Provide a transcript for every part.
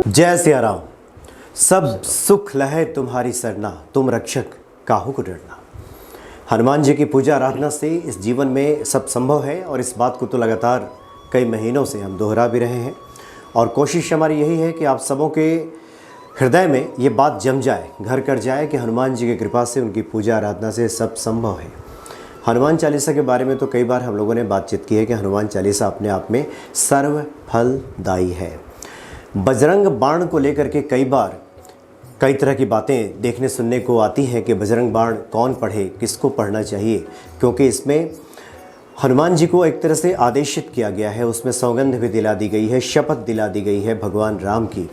जय सिया राम। सब सुख लहे तुम्हारी सरना, तुम रक्षक काहू को डरना। हनुमान जी की पूजा आराधना से इस जीवन में सब संभव है और इस बात को तो लगातार कई महीनों से हम दोहरा भी रहे हैं और कोशिश हमारी यही है कि आप सबों के हृदय में ये बात जम जाए, घर कर जाए कि हनुमान जी की कृपा से, उनकी पूजा आराधना से सब संभव है। हनुमान चालीसा के बारे में तो कई बार हम लोगों ने बातचीत की है कि हनुमान चालीसा अपने आप में सर्व फलदायी है। बजरंग बाण को लेकर के कई बार कई तरह की बातें देखने सुनने को आती हैं कि बजरंग बाण कौन पढ़े, किसको पढ़ना चाहिए, क्योंकि इसमें हनुमान जी को एक तरह से आदेशित किया गया है, उसमें सौगंध भी दिला दी गई है, शपथ दिला दी गई है भगवान राम की।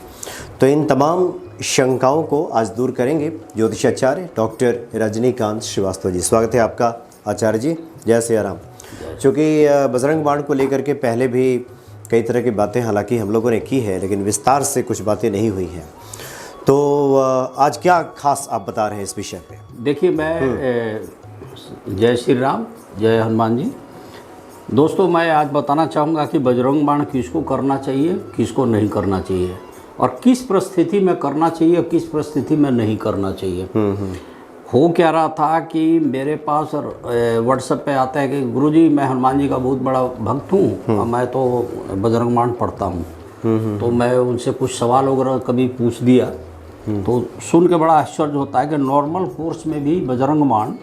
तो इन तमाम शंकाओं को आज दूर करेंगे ज्योतिषाचार्य डॉक्टर रजनीकांत श्रीवास्तव जी। स्वागत है आपका आचार्य जी। जय सिया राम। चूँकि बजरंग बाण को लेकर के पहले भी कई तरह की बातें हालांकि हम लोगों ने की है, लेकिन विस्तार से कुछ बातें नहीं हुई हैं। तो आज क्या खास आप बता रहे हैं इस विषय पे? देखिए, मैं जय श्री राम, जय हनुमान जी। दोस्तों, मैं आज बताना चाहूँगा कि बजरंग बाण किसको करना चाहिए, किसको नहीं करना चाहिए, और किस परिस्थिति में करना चाहिए, किस परिस्थिति में नहीं करना चाहिए। हो क्या रहा था कि मेरे पास व्हाट्सएप पे आता है कि गुरुजी, मैं हनुमान जी का बहुत बड़ा भक्त हूँ और मैं तो बजरंग बाण पढ़ता हूँ। तो मैं उनसे कुछ सवाल वगैरह कभी पूछ दिया तो सुन के बड़ा आश्चर्य होता है कि नॉर्मल कोर्स में भी बजरंग बाण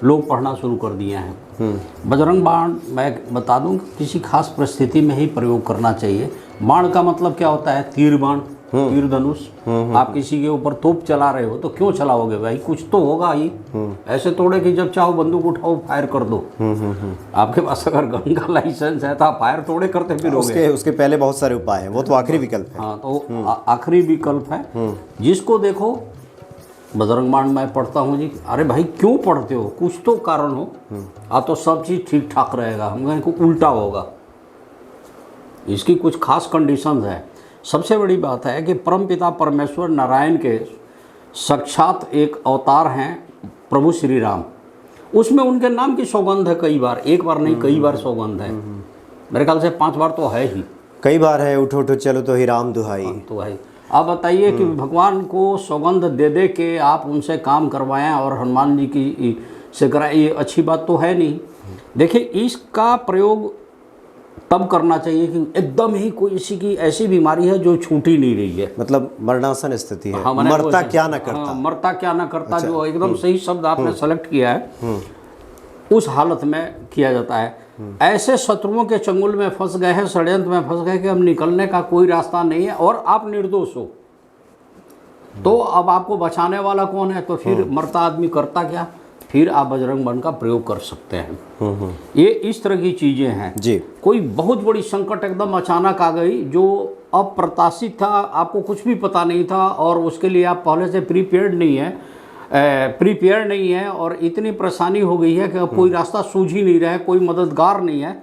लोग पढ़ना शुरू कर दिए हैं। बजरंग बाण मैं बता दूं कि किसी खास परिस्थिति में ही प्रयोग करना चाहिए। बाण का मतलब क्या होता है? तीर बाण, तीर धनुष। आप किसी के ऊपर तोप चला रहे हो तो क्यों चलाओगे भाई? कुछ तो होगा ही। ऐसे थोड़े कि जब चाहो बंदूक उठाओ फायर कर दो। आपके पास अगर गन का लाइसेंस है तो आप फायर थोड़े करते फिरोगे। उसके पहले बहुत सारे उपाय हैं, वो तो आखिरी विकल्प है। हाँ, तो आखिरी विकल्प है। जिसको देखो बजरंग बाण मैं पढ़ता हूँ जी। अरे भाई, क्यों पढ़ते हो? कुछ तो कारण हो। तो सब चीज़ ठीक ठाक रहेगा, हम को उल्टा होगा। इसकी कुछ खास कंडीशंस है। सबसे बड़ी बात है कि परमपिता परमेश्वर नारायण के साक्षात एक अवतार हैं प्रभु श्री राम। उसमें उनके नाम की सौगंध है कई बार, एक बार नहीं कई बार सौगंध है। मेरे ख्याल से 5 बार तो है ही। कई बार है, उठो उठो चलो तो ही राम दुहाई। तो है। आप बताइए कि भगवान को सौगंध दे दे के आप उनसे काम करवाएं और हनुमान जी की से कराएं, ये अच्छी बात तो है नहीं। देखिए, इसका प्रयोग तब करना चाहिए कि एकदम ही कोई इसी की ऐसी बीमारी है जो छूटी नहीं रही है, मतलब मरणासन स्थिति है। हाँ, मरता क्या ना करता। हाँ, मरता क्या ना करता। अच्छा, जो एकदम सही शब्द आपने सेलेक्ट किया है, उस हालत में किया जाता है। ऐसे शत्रुओं के चंगुल में फंस गए हैं, षड्यंत्र में फंस गए कि हम निकलने का कोई रास्ता नहीं है और आप निर्दोष हो, तो अब आपको बचाने वाला कौन है? तो फिर मरता आदमी करता क्या? फिर आप बजरंग बाण का प्रयोग कर सकते हैं। ये इस तरह की चीज़ें हैं जी। कोई बहुत बड़ी संकट एकदम अचानक आ गई जो अप्रत्याशित था, आपको कुछ भी पता नहीं था और उसके लिए आप पहले से प्रीपेयर नहीं है और इतनी परेशानी हो गई है कि अब कोई रास्ता सूझ ही नहीं रहा है, कोई मददगार नहीं है,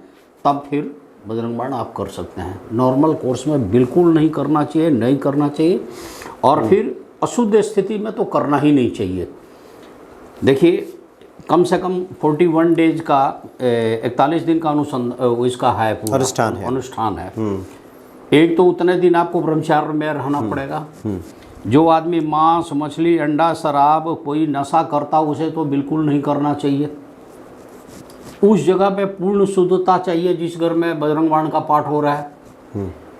तब फिर बजरंग बाण आप कर सकते हैं। नॉर्मल कोर्स में बिल्कुल नहीं करना चाहिए और फिर अशुद्ध स्थिति में तो करना ही नहीं चाहिए। देखिए, कम से कम 41 डेज का 41 दिन का इसका है अनुष्ठान है। एक तो उतने दिन आपको ब्रह्मचार्य में रहना पड़ेगा। जो आदमी मांस, मछली, अंडा, शराब, कोई नशा करता, उसे तो बिल्कुल नहीं करना चाहिए। उस जगह पे पूर्ण शुद्धता चाहिए जिस घर में बजरंग बाण का पाठ हो रहा है।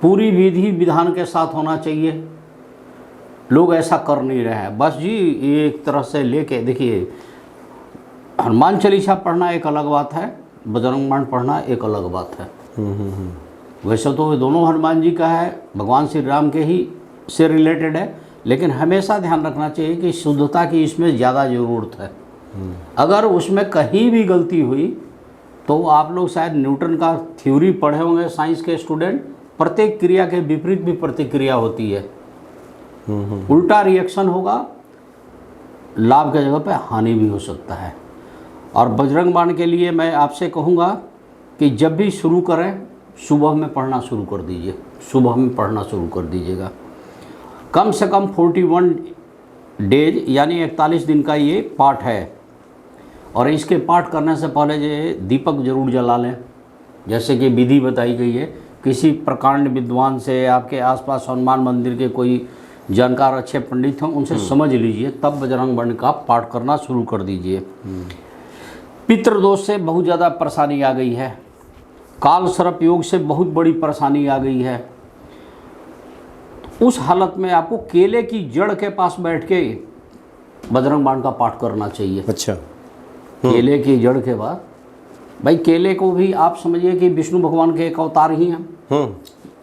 पूरी विधि विधान के साथ होना चाहिए। लोग ऐसा कर नहीं रहे हैं, बस जी एक तरह से लेके। देखिए, हनुमान चालीसा पढ़ना एक अलग बात है, बजरंग बाण पढ़ना एक अलग बात है। वैसे तो दोनों हनुमान जी का है, भगवान श्री राम के ही से रिलेटेड है, लेकिन हमेशा ध्यान रखना चाहिए कि शुद्धता की इसमें ज़्यादा ज़रूरत है। अगर उसमें कहीं भी गलती हुई तो आप लोग शायद न्यूटन का थ्योरी पढ़े होंगे साइंस के स्टूडेंट, प्रत्येक क्रिया के विपरीत भी प्रतिक्रिया होती है। उल्टा रिएक्शन होगा, लाभ के जगह पे हानि भी हो सकता है। और बजरंग बाण के लिए मैं आपसे कहूँगा कि जब भी शुरू करें, सुबह में पढ़ना शुरू कर दीजिए, सुबह में पढ़ना शुरू कर दीजिएगा। कम से कम 41 डेज यानी 41 दिन का ये पाठ है और इसके पाठ करने से पहले जो दीपक जरूर जला लें, जैसे कि विधि बताई गई है किसी प्रकांड विद्वान से, आपके आसपास हनुमान मंदिर के कोई जानकार अच्छे पंडित हैं, उनसे समझ लीजिए, तब बजरंग बाण का पाठ करना शुरू कर दीजिए। पितृदोष से बहुत ज़्यादा परेशानी आ गई है, काल सर्प योग से बहुत बड़ी परेशानी आ गई है। उस हालत में आपको केले की जड़ के पास बैठ के बजरंग बाण का पाठ करना चाहिए। अच्छा। केले की जड़ के बाद, भाई केले को भी आप समझिए कि विष्णु भगवान के एक अवतार ही हैं।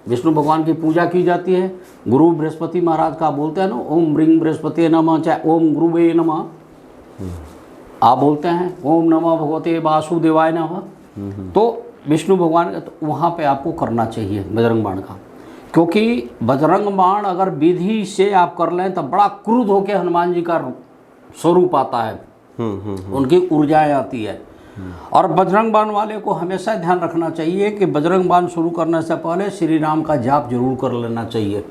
विष्णु भगवान की पूजा की जाती है। गुरु बृहस्पति महाराज का बोलते हैं ना, ओम ह्रीं बृहस्पति नमः, चाहे ओम गुरुवे नमः आप बोलते हैं, ओम नमः भगवते वासुदेवाय नमः। तो विष्णु भगवान, तो वहाँ पे आपको करना चाहिए बजरंग बाण का, क्योंकि बजरंग बाण अगर विधि से आप कर लें तो बड़ा क्रुद्ध होकर हनुमान जी का स्वरूप आता है, उनकी ऊर्जाएं आती है। और बजरंग बाण वाले को हमेशा ध्यान रखना चाहिए कि बजरंग बाण शुरू करने से पहले श्री राम का जाप जरूर कर लेना चाहिए,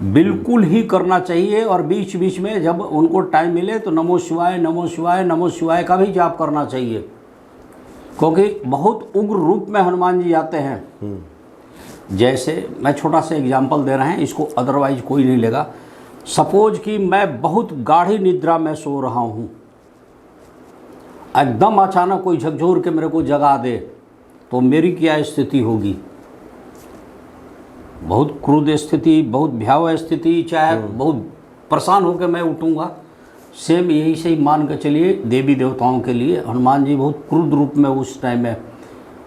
बिल्कुल ही करना चाहिए। और बीच बीच में जब उनको टाइम मिले तो नमो शिवाय नमो शिवाय नमो शिवाय का भी जाप करना चाहिए, क्योंकि बहुत उग्र रूप में हनुमान जी आते हैं। जैसे मैं छोटा सा एग्जाम्पल दे रहे हैं, इसको अदरवाइज कोई नहीं लेगा। सपोज कि मैं बहुत गाढ़ी निद्रा में सो रहा हूँ, एकदम अचानक कोई झकझोर के मेरे को जगा दे तो मेरी क्या स्थिति होगी? बहुत क्रुद्ध स्थिति, बहुत भयावह स्थिति, चाहे बहुत परेशान होकर मैं उठूँगा। सेम यही से ही मान के चलिए देवी देवताओं के लिए हनुमान जी बहुत क्रुद्ध रूप में उस टाइम में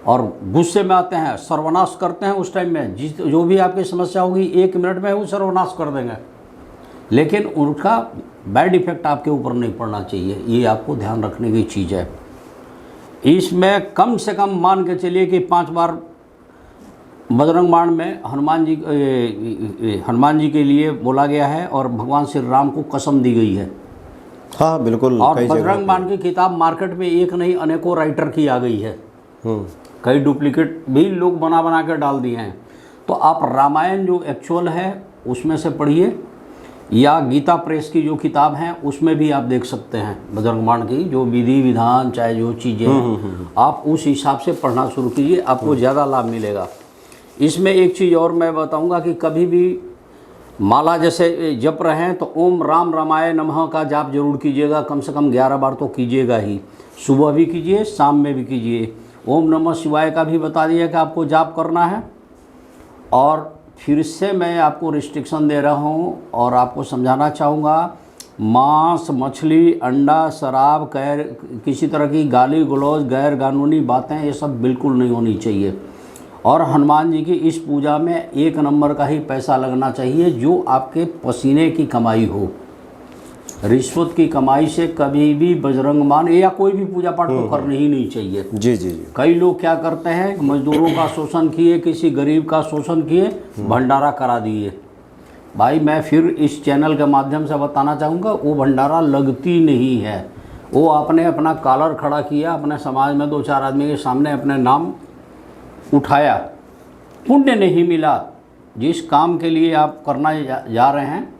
और गुस्से में आते हैं, सर्वनाश करते हैं उस टाइम में। जो भी आपकी समस्या होगी 1 मिनट में वो सर्वनाश कर देंगे, लेकिन उनका बैड इफेक्ट आपके ऊपर नहीं पड़ना चाहिए। ये आपको ध्यान रखने की चीज़ है। इसमें कम से कम मान के चलिए कि 5 बार बजरंग बाण में हनुमान जी के लिए बोला गया है और भगवान श्री राम को कसम दी गई है। हाँ बिल्कुल। और बजरंग बाण की किताब मार्केट में एक नहीं अनेकों राइटर की आ गई है, कई डुप्लीकेट भी लोग बना बना कर डाल दिए हैं। तो आप रामायण जो एक्चुअल है उसमें से पढ़िए, या गीता प्रेस की जो किताब है उसमें भी आप देख सकते हैं बजरंग बाण की जो विधि विधान चाहे जो चीज़ें हैं, आप उस हिसाब से पढ़ना शुरू कीजिए, आपको ज़्यादा लाभ मिलेगा। इसमें एक चीज़ और मैं बताऊंगा कि कभी भी माला जैसे जप रहे हैं तो ओम राम रामाय नमः का जाप जरूर कीजिएगा, कम से कम 11 बार तो कीजिएगा ही। सुबह भी कीजिए, शाम में भी कीजिए। ओम नमः शिवाय का भी बता दिया कि आपको जाप करना है। और फिर से मैं आपको रिस्ट्रिक्शन दे रहा हूँ और आपको समझाना चाहूँगा, मांस, मछली, अंडा, शराब, किसी तरह की गाली गलौज, गैर कानूनी बातें, ये सब बिल्कुल नहीं होनी चाहिए। और हनुमान जी की इस पूजा में 1 नंबर का ही पैसा लगना चाहिए, जो आपके पसीने की कमाई हो। रिश्वत की कमाई से कभी भी बजरंग बाण या कोई भी पूजा पाठ को करनी ही नहीं चाहिए। जी जी जी। कई लोग क्या करते हैं, मजदूरों का शोषण किए, किसी गरीब का शोषण किए, भंडारा करा दिए। भाई मैं फिर इस चैनल के माध्यम से बताना चाहूँगा, वो भंडारा लगती नहीं है। वो आपने अपना कॉलर खड़ा किया, अपने समाज में 2-4 आदमी के सामने अपने नाम उठाया, पुण्य नहीं मिला। जिस काम के लिए आप करना जा रहे हैं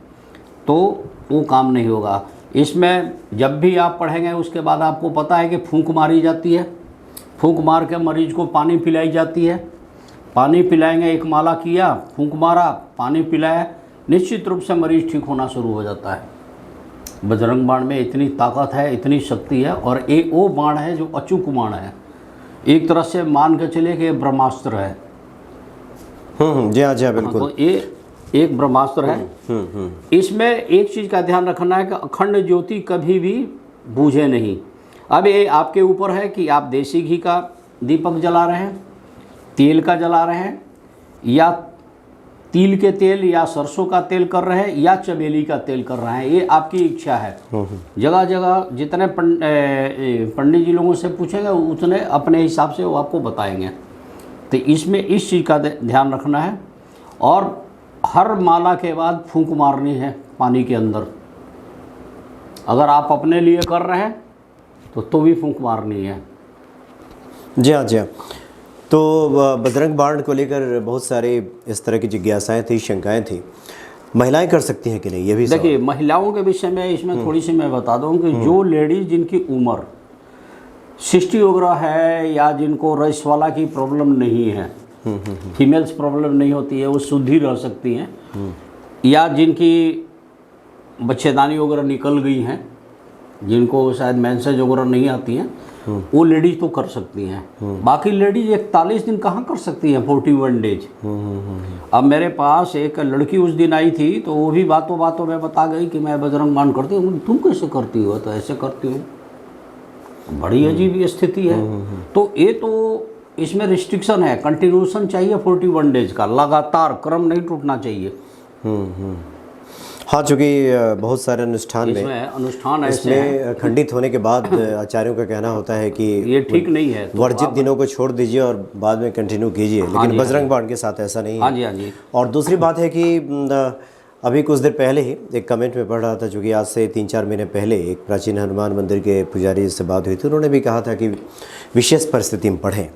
तो वो काम नहीं होगा। इसमें जब भी आप पढ़ेंगे उसके बाद आपको पता है कि फूंक मारी जाती है, फूंक मार के मरीज को पानी पिलाई जाती है। पानी पिलाएंगे, एक माला किया, फूंक मारा, पानी पिलाया, निश्चित रूप से मरीज ठीक होना शुरू हो जाता है। बजरंग बाण में इतनी ताकत है, इतनी शक्ति है। और एक वो बाण है जो अचूक बाण है, एक तरह से मान के चले कि ब्रह्मास्त्र है। जी हाँ जी हाँ बिल्कुल। तो ये एक ब्रह्मास्त्र है। इसमें एक चीज़ का ध्यान रखना है कि अखंड ज्योति कभी भी बूझे नहीं। अब ये आपके ऊपर है कि आप देसी घी का दीपक जला रहे हैं, तेल का जला रहे हैं, या तिल के तेल या सरसों का तेल कर रहे हैं, या चमेली का तेल कर रहे हैं, ये आपकी इच्छा है। जगह जगह जितने पंडित जी लोगों से पूछेंगे उतने अपने हिसाब से वो आपको बताएंगे। तो इसमें इस चीज़ का ध्यान रखना है। और हर माला के बाद फूंक मारनी है पानी के अंदर। अगर आप अपने लिए कर रहे हैं तो भी फूंक मारनी है। जी हाँ जी हाँ। तो बजरंग बाण को लेकर बहुत सारे इस तरह की जिज्ञासाएं थी, शंकाएं थी। महिलाएं कर सकती हैं कि नहीं, ये भी देखिए महिलाओं के विषय में इसमें थोड़ी सी मैं बता दूं कि जो लेडीज़ जिनकी उम्र सिस्टी वगैरह है, या जिनको रसवाला की प्रॉब्लम नहीं है, फीमेल्स प्रॉब्लम नहीं होती है, वो शुद्ध ही रह सकती हैं, या जिनकी बच्चेदानी वगैरह निकल गई हैं, जिनको शायद मेंसेज वगैरह नहीं आती हैं, वो लेडीज तो कर सकती हैं। बाकी लेडीज 41 दिन कहाँ कर सकती हैं, 41 डेज। अब मेरे पास एक लड़की उस दिन आई थी, तो वो भी बातों बातों में बता गई कि मैं बजरंग बाण करती हूँ। तुम कैसे करती हो? तो ऐसे करती हूँ। बड़ी अजीब स्थिति है। तो ये तो इसमें रिस्ट्रिक्शन है, कंटिन्यूशन चाहिए 41 डेज का, लगातार क्रम नहीं टूटना चाहिए। हाँ, चूँकि बहुत सारे अनुष्ठान अनुष्ठान इसमें खंडित होने के बाद आचार्यों का कहना होता है कि ये ठीक नहीं है, तो वर्जित दिनों को छोड़ दीजिए और बाद में कंटिन्यू कीजिए, लेकिन बजरंग बाण के साथ ऐसा नहीं है। हाँ जी, हाँ जी। और दूसरी बात है कि अभी कुछ देर पहले ही एक कमेंट में पढ़ रहा था, जो कि आज से 3-4 महीने पहले एक प्राचीन हनुमान मंदिर के पुजारी से बात हुई थी, उन्होंने भी कहा था कि विशेष परिस्थिति में पढ़ें।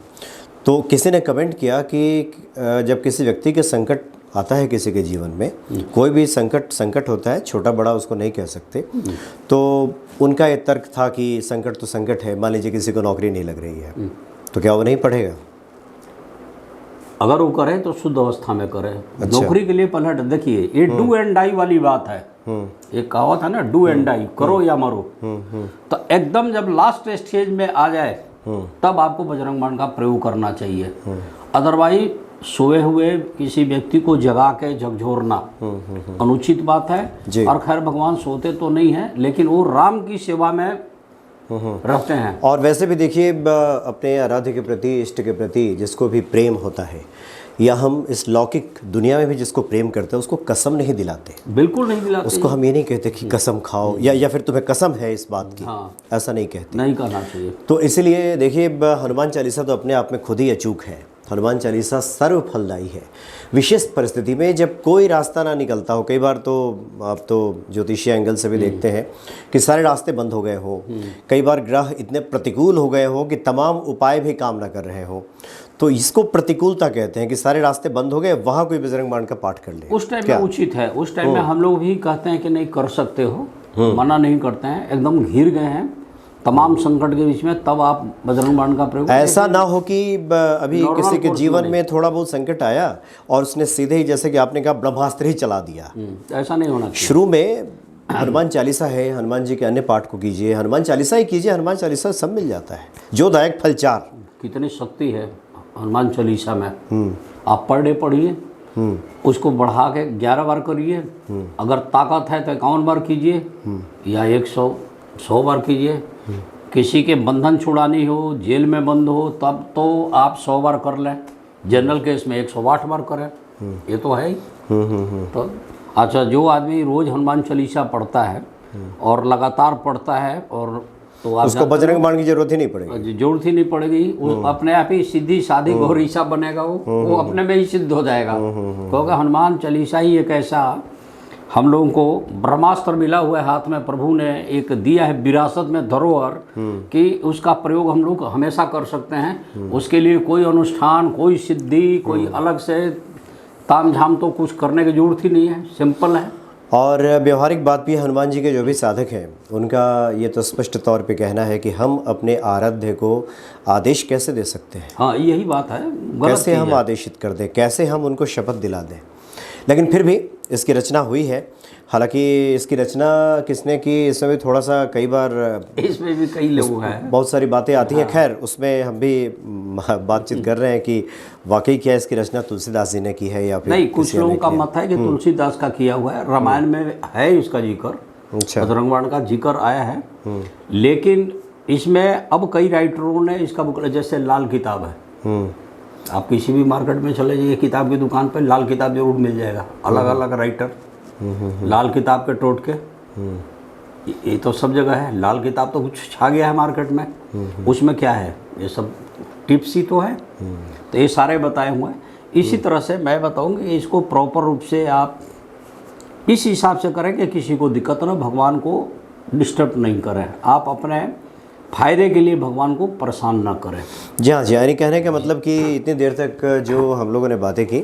तो किसी ने कमेंट किया कि जब किसी व्यक्ति के संकट आता है किसी के जीवन में, कोई भी संकट होता है, छोटा बड़ा उसको नहीं कह सकते, तो उनका ये तर्क था कि संकट तो संकट है। मान लीजिए किसी को नौकरी नहीं लग रही है, तो क्या वो नहीं पढ़ेगा? अगर वो करे तो शुद्ध अवस्था में करे। अच्छा। नौकरी के लिए पलट देखिए, ये डू एंड डाई वाली बात है। एक कहावत है ना, डू एंड डाई, करो या मरो। तो एकदम जब लास्ट स्टेज में आ जाए तब आपको बजरंग बाण का प्रयोग करना चाहिए। अदरवाइज सोए हुए किसी व्यक्ति को जगा के झकझोरना अनुचित बात है। और खैर भगवान सोते तो नहीं है, लेकिन वो राम की सेवा में रहते हैं। और वैसे भी देखिए, अपने आराध्य के प्रति, इष्ट के प्रति जिसको भी प्रेम होता है, या हम इस लौकिक दुनिया में भी जिसको प्रेम करते हैं, उसको कसम नहीं दिलाते। बिल्कुल नहीं दिलाते। उसको हम ये नहीं कहते कि कसम खाओ, या फिर तुम्हें कसम है इस बात की। हाँ। ऐसा नहीं कहते, नहीं करना चाहिए। तो इसलिए देखिए, हनुमान चालीसा तो अपने आप में खुद ही अचूक है। हनुमान चालीसा सर्व फलदायी है। विशेष परिस्थिति में जब कोई रास्ता ना निकलता हो, कई बार तो आप तो ज्योतिषीय एंगल से भी देखते हैं कि सारे रास्ते बंद हो गए हो, कई बार ग्रह इतने प्रतिकूल हो गए हो कि तमाम उपाय भी काम ना कर रहे हो, तो इसको प्रतिकूलता कहते हैं कि सारे रास्ते बंद हो गए, वहाँ कोई बजरंग बाण का पाठ कर ले। उस टाइम में उचित है। उस टाइम में हम लोग भी कहते हैं कि नहीं कर सकते हो, मना नहीं करते हैं। एकदम घिर गए हैं तमाम संकट के बीच में, तब आप बजरंग बाण का प्रयोग। ऐसा ना हो कि अभी किसी के जीवन में थोड़ा बहुत संकट आया और उसने सीधे ही, जैसे कि आपने कहा, ब्रह्मास्त्र ही चला दिया। ऐसा नहीं होना चाहिए। शुरू में हनुमान चालीसा है, हनुमान जी के अन्य पाठ को कीजिए, हनुमान चालीसा ही कीजिए, हनुमान चालीसा सब मिल जाता है। जो दायक फल 4। कितनी शक्ति है हनुमान चालीसा में। आप पर डे पढ़िए, उसको बढ़ा के 11 बार करिए। अगर ताकत है तो 51 बार कीजिए, या 100 बार कीजिए। किसी के बंधन छुड़ानी हो, जेल में बंद हो, तब तो आप 100 बार कर लें। जनरल केस में 108 बार करें, ये तो है ही। तो अच्छा, जो आदमी रोज़ हनुमान चालीसा पढ़ता है और लगातार पढ़ता है, और तो आप उसको बजरंग बाण की जरूरत ही नहीं पड़ेगी। जरूरत ही नहीं पड़ेगी। वो अपने आप ही सीधी सादी गौरीसा बनेगा। वो अपने में ही सिद्ध हो जाएगा। क्योंकि हनुमान चालीसा ही एक ऐसा, हम लोगों को ब्रह्मास्त्र मिला हुआ है हाथ में, प्रभु ने एक दिया है विरासत में धरोहर, कि उसका प्रयोग हम लोग हमेशा कर सकते हैं। उसके लिए कोई अनुष्ठान, कोई सिद्धि, कोई अलग से तामझाम तो कुछ करने की जरूरत ही नहीं है, सिंपल है। और व्यवहारिक बात भी, हनुमान जी के जो भी साधक हैं उनका ये तो स्पष्ट तौर पे कहना है कि हम अपने आराध्य को आदेश कैसे दे सकते हैं। हाँ, यही बात है। कैसे हम आदेशित कर दें, कैसे हम उनको शपथ दिला दें। लेकिन फिर भी इसकी रचना हुई है। हालांकि इसकी रचना किसने की, इसमें भी थोड़ा सा कई बार इसमें भी कई लोग हैं, बहुत सारी बातें आती हैं। खैर, उसमें हम भी बातचीत कर रहे हैं कि वाकई क्या इसकी रचना तुलसीदास जी ने की है या फिर नहीं। कुछ लोगों का मत है कि तुलसीदास का किया हुआ है। रामायण में है इसका जिक्र, बजरंग बाण का जिक्र आया है, लेकिन इसमें अब कई राइटरों ने इसका बुक, जैसे लाल किताब है, आप किसी भी मार्केट में चले जाइए, किताब की दुकान पर लाल किताब जरूर मिल जाएगा। अलग अलग राइटर लाल किताब के टोटके, ये तो सब जगह है। लाल किताब तो कुछ छा गया है मार्केट में, उसमें क्या है, ये सब टिप्स ही तो है। तो ये सारे बताए हुए हैं। इसी तरह से मैं बताऊंगा, इसको प्रॉपर रूप से आप इस हिसाब से करें कि किसी को दिक्कत ना, भगवान को डिस्टर्ब नहीं करें, आप अपने फायदे के लिए भगवान को परेशान ना करें। जी हाँ, यानी कहने का मतलब कि इतनी देर तक जो हम लोगों ने बातें की,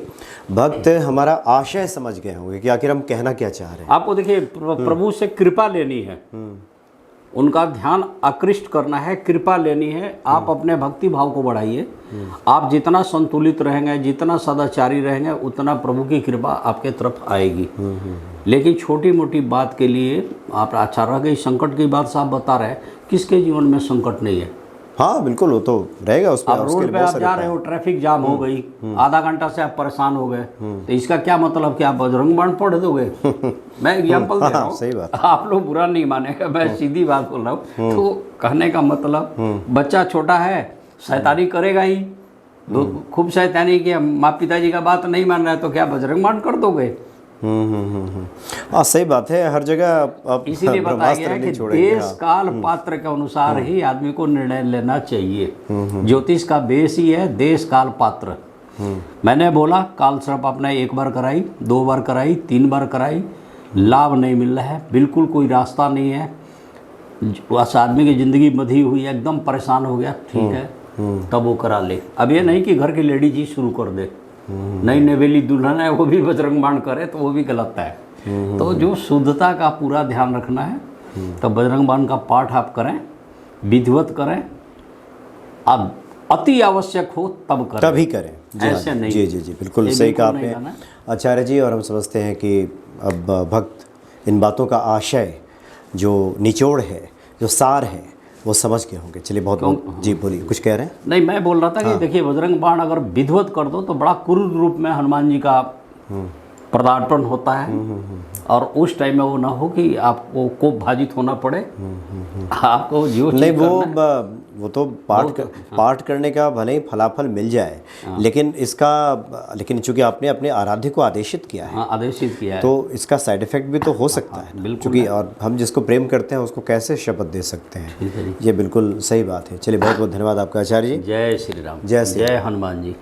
भक्त हमारा आशय समझ गए होंगे कि आखिर हम कहना क्या चाह रहे हैं। आपको देखिए, प्रभु से कृपा लेनी है। उनका ध्यान आकृष्ट करना है, कृपा लेनी है। आप अपने भक्ति भाव को बढ़ाइए। आप जितना संतुलित रहेंगे, जितना सदाचारी रहेंगे, उतना प्रभु की कृपा आपके तरफ आएगी। लेकिन छोटी मोटी बात के लिए आप अच्छा रह गई। संकट की बात साहब बता रहे हैं, किसके जीवन में संकट नहीं है? हाँ बिल्कुल, वो तो रहेगा उस पर। अब रोड पे आप जा रहे हो, ट्रैफिक जाम हो गई, आधा घंटा से आप परेशान हो गए, तो इसका क्या मतलब कि आप बजरंग बाण पढ़ दोगे? मैं एग्जाम्पल दे रहा हूँ, सही बात। आप लोग बुरा नहीं मानेगा, मैं सीधी बात बोल रहा हूँ। तो कहने का मतलब, बच्चा छोटा है, शैतानी करेगा ही, तो खूब शैतानी की, माँ पिताजी का बात नहीं मान रहा है तो क्या बजरंग बाण कर दोगे? हाँ सही बात है, हर जगह आप इसीलिए बताया ब्रह्मास्त्र गया है नहीं कि छोड़ेंगे। देश काल पात्र के अनुसार ही आदमी को निर्णय लेना चाहिए। ज्योतिष का बेस ही है देश काल पात्र। मैंने बोला काल सर्प आपने 1 बार कराई, 2 बार कराई, 3 बार कराई, लाभ नहीं मिल रहा है, बिल्कुल कोई रास्ता नहीं है, उस आदमी की ज़िंदगी बंधी हुई है, एकदम परेशान हो गया, ठीक है, तब वो करा ले। अब ये नहीं कि घर की लेडीज ही शुरू कर दे, नई नवेली दुल्हन है वो भी बजरंग बाण करे तो वो भी गलत है। तो जो शुद्धता का पूरा ध्यान रखना है, तो बजरंग बाण का पाठ आप करें, विधिवत करें, अब अति आवश्यक हो तब करें, तभी करें। ऐसे नहीं। जी जी जी, बिल्कुल सही कहा आपने आचार्य जी। और हम समझते हैं कि अब भक्त इन बातों का आशय, जो निचोड़ है, जो सार है, वो समझ के होंगे। चलिए बहुत बहुत जी, बोलिए, कुछ कह रहे हैं? नहीं, मैं बोल रहा था कि देखिए, बजरंग बाण अगर विधिवत कर दो तो बड़ा क्रूर रूप में हनुमान जी का पदार्पण होता है, और उस टाइम में वो ना हो कि आपको कोप भाजित होना पड़े। आपको जो नहीं, वो तो पाठ करने का भले ही फलाफल मिल जाए, लेकिन चूंकि आपने अपने आराध्य को आदेशित किया है, आदेशित किया है, तो इसका साइड इफेक्ट भी तो हो सकता है। बिल्कुल। क्योंकि और हम जिसको प्रेम करते हैं उसको कैसे शपथ दे सकते हैं? ये बिल्कुल सही बात है। चलिए बहुत बहुत धन्यवाद आपका आचार्य जी। जय श्री राम, जय श्री जय हनुमान जी।